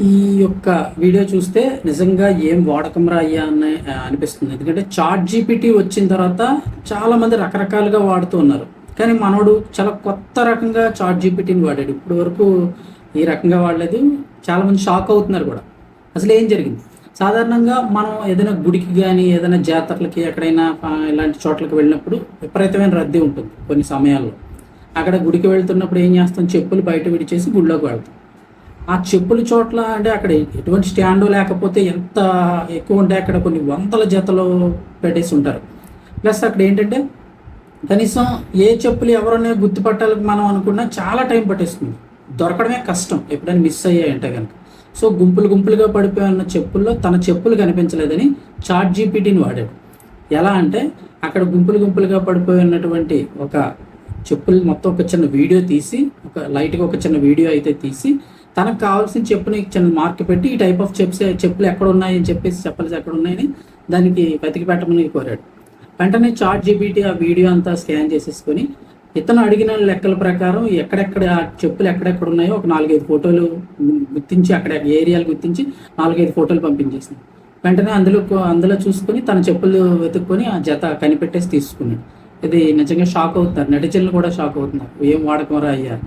ఈ యొక్క వీడియో చూస్తే నిజంగా ఏం వాడకంరా అయ్యా అని అనిపిస్తుంది. ఎందుకంటే చాట్ జీపీటీ వచ్చిన తర్వాత చాలామంది రకరకాలుగా వాడుతూ ఉన్నారు. కానీ మనోడు చాలా కొత్త రకంగా చాట్ జీపీటీని వాడాడు. ఇప్పటి వరకు ఈ రకంగా వాడలేదు. చాలామంది షాక్ అవుతున్నారు కూడా. అసలు ఏం జరిగింది? సాధారణంగా మనం ఏదైనా గుడికి కానీ ఏదైనా జాతరలకి ఎక్కడైనా ఇలాంటి చోట్లకి వెళ్ళినప్పుడు విపరీతమైన రద్దీ ఉంటుంది కొన్ని సమయాల్లో. అక్కడ గుడికి వెళ్తున్నప్పుడు ఏం చేస్తాం, చెప్పులు బయట విడిచేసి గుడిలోకి వెళ్తాం. ఆ చెప్పుల చోట్ల అంటే అక్కడ ఎటువంటి స్టాండో లేకపోతే ఎంత ఎక్కువ ఉంటే అక్కడ కొన్ని వందల జతలు పెట్టేసి ఉంటారు. ప్లస్ అక్కడ ఏంటంటే కనీసం ఏ చెప్పులు ఎవరైనా గుర్తుపట్టాలని మనం అనుకున్నా చాలా టైం పట్టేస్తుంది, దొరకడమే కష్టం ఎప్పుడైనా మిస్ అయ్యాయంటే కనుక. సో గుంపులు గుంపులుగా పడిపోయి ఉన్న చెప్పుల్లో తన చెప్పులు కనిపించలేదని చాట్ జీపీటీని వాడాడు. ఎలా అంటే అక్కడ గుంపులు గుంపులుగా పడిపోయి ఉన్నటువంటి ఒక చెప్పులు మొత్తం ఒక చిన్న వీడియో తీసి, ఒక లైట్గా ఒక చిన్న వీడియో అయితే తీసి తనకు కావాల్సిన చెప్పుని చిన్న మార్క్ పెట్టి ఈ టైప్ ఆఫ్ చెప్పులు ఎక్కడ ఉన్నాయని చెప్పేసి చెప్పల్సి ఎక్కడ ఉన్నాయని దానికి వెతికి పెట్టమని కోరాడు. వెంటనే చాట్ జీపీటీ ఆ వీడియో అంతా స్కాన్ చేసేసుకొని ఇతను అడిగిన లెక్కల ప్రకారం ఎక్కడెక్కడ ఆ చెప్పులు ఎక్కడెక్కడ ఉన్నాయో ఒక 4-5 ఫోటోలు గుర్తించి, అక్కడ ఏరియాలు గుర్తించి 4-5 ఫోటోలు పంపించేసింది. వెంటనే అందులో చూసుకొని తన చెప్పులు వెతుక్కొని ఆ జత కనిపెట్టేసి తీసుకున్నాడు. ఇది నిజంగా షాక్ అవుతున్నారు, నెటిజన్లు కూడా షాక్ అవుతున్నారు. ఏం వాడకమరా అయ్యా.